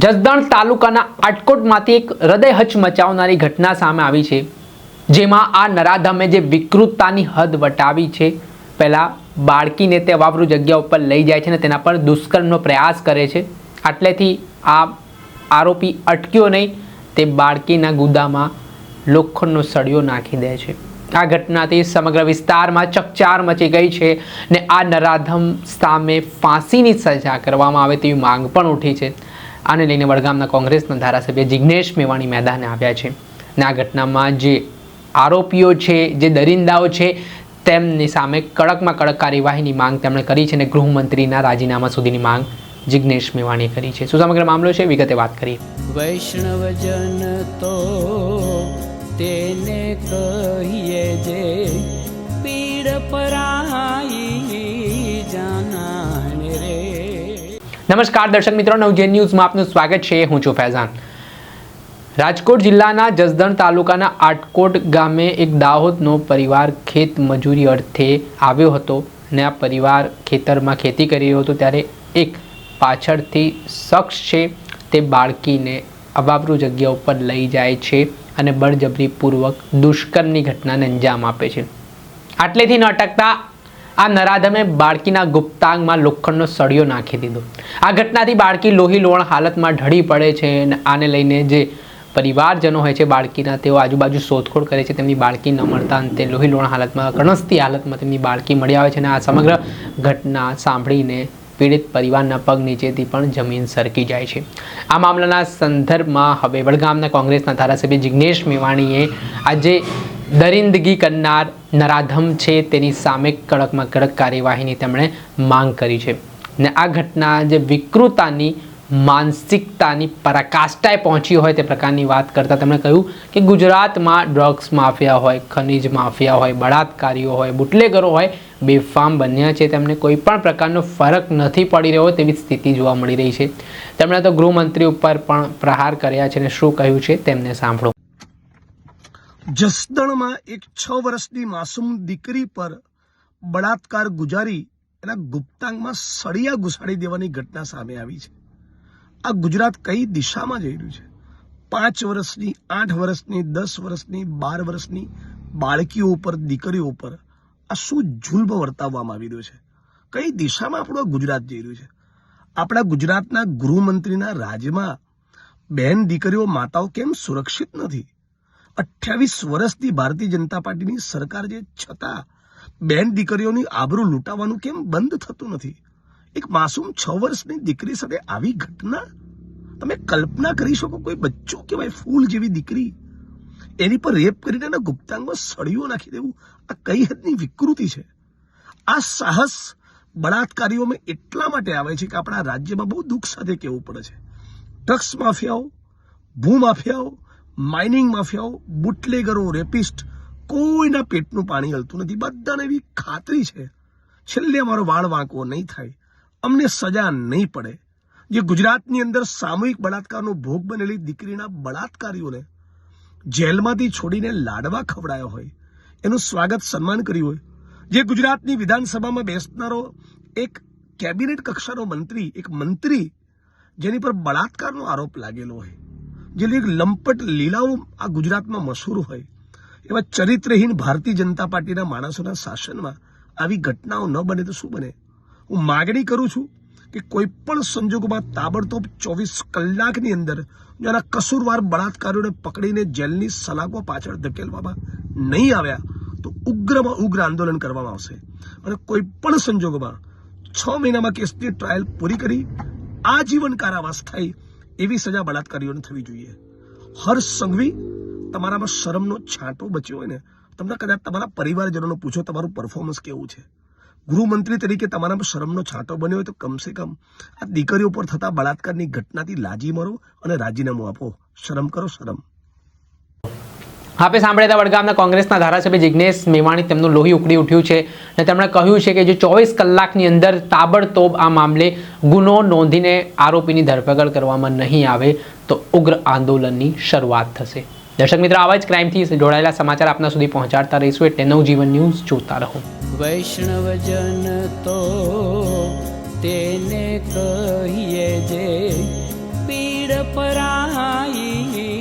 જસદણ તાલુકાના આટકોટમાંથી એક હૃદય હચમચાવનારી ઘટના સામે આવી છે, જેમાં આ નરાધમે જે વિકૃતતાની હદ વટાવી છે. પહેલાં બાળકીને તે અવાવરૂ જગ્યા ઉપર લઈ જાય છે અને તેના પર દુષ્કર્મનો પ્રયાસ કરે છે. આટલેથી આ આરોપી અટક્યો નહીં, તે બાળકીના ગુદામાં લોખંડનો સળિયો નાખી દે છે. આ ઘટનાથી સમગ્ર વિસ્તારમાં ચકચાર મચી ગઈ છે ને આ નરાધમ સામે ફાંસીની સજા કરવામાં આવે તેવી માંગ પણ ઉઠી છે. આને લઈને વડગામના કોંગ્રેસના ધારાસભ્ય જિગ્નેશ મેવાણી મેદાને આવ્યા છે અને આ ઘટનામાં જે આરોપીઓ છે, જે દરિંદાઓ છે, તેમની સામે કડકમાં કડક કાર્યવાહીની માંગ તેમણે કરી છે અને ગૃહમંત્રીના રાજીનામા સુધીની માંગ જિગ્નેશ મેવાણીએ કરી છે. શું સમગ્ર મામલો છે, વિગતે વાત કરીએ. વૈષ્ણવજન તો તેને કહીએ જે પીડ પરાઈ જાનાને રે. નમસ્કાર દર્શક મિત્રો, નવજેન ન્યૂઝમાં આપનું સ્વાગત છે. હું છું ફૈઝાન. રાજકોટ જિલ્લાના જસદણ તાલુકાના આટકોટ ગામે એક દાહોદનો પરિવાર ખેત મજૂરી અર્થે આવ્યો હતો અને આ પરિવાર ખેતરમાં ખેતી કરી રહ્યો હતો ત્યારે એક પાછળથી શખ્સ છે તે બાળકીને અવાવરૂ જગ્યા ઉપર લઈ જાય છે અને બળજબરીપૂર્વક દુષ્કર્મની ઘટનાને અંજામ આપે છે. આટલેથી ન અટકતા આ નરાધમે બાળકીના ગુપ્તાંગમાં લોખંડનો સળિયો નાખી દીધો. આ ઘટનાથી બાળકી લોહીલોણ હાલતમાં ઢળી પડે છે અને આને લઈને જે પરિવારજનો હોય છે બાળકીના, તેઓ આજુબાજુ શોધખોળ કરે છે. તેમની બાળકી ન મળતા અંતે લોહીલોણ હાલતમાં, કણસતી હાલતમાં તેમની બાળકી મળી આવે છે અને આ સમગ્ર ઘટના સાંભળીને પીડિત પરિવારના પગ નીચેથી પણ જમીન સરકી જાય છે. આ મામલાના સંદર્ભમાં હવે વડગામના કોંગ્રેસના ધારાસભ્ય જિગ્નેશ મેવાણીએ આજે દરિંદગી કરનાર નરાધમ છે તેની સામે કડકમાં કડક કાર્યવાહીની તેમણે માંગ કરી છે ને આ ઘટના જે વિકૃતતાની માનસિકતાની પરાકાષ્ઠાએ પહોંચી હોય તે પ્રકારની વાત કરતાં તેમણે કહ્યું કે ગુજરાતમાં ડ્રગ્સ માફિયા હોય, ખનીજ માફિયા હોય, બળાત્કારીઓ હોય, બુટલેગરો હોય, બેફામ બન્યા છે. તેમને કોઈ પણ પ્રકારનો ફરક નથી પડી રહ્યો તેવી સ્થિતિ જોવા મળી રહી છે. તેમણે તો ગૃહમંત્રી ઉપર પણ પ્રહાર કર્યા છે અને શું કહ્યું છે તેમને સાંભળો. જસદણમાં એક 6 વર્ષની માસૂમ દીકરી પર બળાત્કાર ગુજારી એના ગુપ્તાંગમાં સળિયા ઘુસાડી દેવાની ઘટના સામે આવી છે. આ ગુજરાત કઈ દિશામાં જઈ રહ્યું છે? 5 વર્ષની, 8 વર્ષની, 10 વર્ષની, 12 વર્ષની બાળકીઓ ઉપર, દીકરીઓ ઉપર આ શું જુલ્મ વર્તાવવામાં આવી રહ્યો છે? કઈ દિશામાં આપણું ગુજરાત જઈ રહ્યું છે? આપણા ગુજરાતના ગૃહમંત્રીના રાજ્યમાં બહેન દીકરીઓ, માતાઓ કેમ સુરક્ષિત નથી? 28 વર્ષથી ભારતીય જનતા પાર્ટીની સરકાર છે, છતાં બહેન દીકરીઓની આબરૂ લૂંટાવાનું કેમ બંધ થતું નથી? એક માસૂમ 6 વર્ષની દીકરી સાથે આવી ઘટના, તમે કલ્પના કરી શકો? કોઈ બચ્ચો કહેવાય, ફૂલ જેવી દીકરી, એની પર રેપ કરીને એના ગુપ્તાંગમાં સળિયો નાખી દેવું, આ કઈ હદની વિકૃતિ છે? આ સાહસ બળાત્કારીઓમાં એટલા માટે આવે છે કે આપણા રાજ્યમાં બહુ દુઃખ સાથે કહેવું પડે છે, ડ્રગ્સ માફિયાઓ, ભૂમાફિયાઓ, માઇનિંગ માફિયાઓ, બુટલેગરો, રેપિસ્ટ, કોઈના પેટનું પાણી હલતું નથી. બધાને એવી ખાતરી છે છેલ્લે અમારો વાળ વાંકવો નહીં થાય, અમને સજા નહીં પડે. જે ગુજરાતની અંદર સામૂહિક બળાત્કારનો ભોગ બનેલી દીકરીના બળાત્કારીઓને જેલમાંથી છોડીને લાડવા ખવડાયા હોય, એનું સ્વાગત સન્માન કર્યું હોય, જે ગુજરાતની વિધાનસભામાં બેસનારો એક કેબિનેટ કક્ષાનો મંત્રી, એક મંત્રી જેની પર બળાત્કારનો આરોપ લાગેલો હોય, જે એક લંપટ લીલાઓ આ ગુજરાતમાં મશહૂર હોય, એવા ચરિત્રહીન ભારતીય જનતા પાર્ટીના માણસોના શાસનમાં આવી ઘટનાઓ ન બને તો શું બને? હું માગણી કરું છું કે કોઈ પણ સંજોગોમાં તાબડતોબ 24 કલાકની અંદર જો આના કસૂરવાર બળાત્કારીઓને પકડીને જેલની સલાખો પાછળ ધકેલવામાં નહીં આવ્યા તો ઉગ્રમાં ઉગ્ર આંદોલન કરવામાં આવશે અને કોઈ પણ સંજોગોમાં 6 મહિનામાં કેસની ટ્રાયલ પૂરી કરી આજીવન કારાવાસ થાય એવી સજા બળાત્કારીઓને થવી જોઈએ. હર્ષ સંઘવી, તમારામાં શરમનો છાંટો બચ્યો હોય ને, તમને કદાચ તમારા પરિવારજનોને પૂછો તમારું પરફોર્મન્સ કેવું છે, ગૃહમંત્રી તરીકે તમારામાં શરમનો છાંટો બન્યો હોય તો કમસે કમ આ દીકરીઓ પર થતા બળાત્કારની ઘટનાથી લાજી મરો અને રાજીનામું આપો. શરમ કરો, શરમ. આપે સાંભળ્યા વડગામના કોંગ્રેસના ધારાસભ્ય જિગ્નેશ મેવાણી, તેમનું લોહી ઉકળી ઉઠ્યું છે અને તેમણે કહ્યું છે કે જો 24 કલાકની અંદર તાબડતોબ આ મામલે ગુનો નોંધીને આરોપીની ધરપકડ કરવામાં નહીં આવે તો ઉગ્ર આંદોલનની શરૂઆત થશે. દર્શક મિત્રો, આવા જ ક્રાઇમથી જોડાયેલા સમાચાર આપના સુધી પહોંચાડતા રહીશું એટલે નવજીવન ન્યૂઝ જોતા રહો. વૈષ્ણવજન તો તેને કહીએ જે પીડ પીડ પરાઈ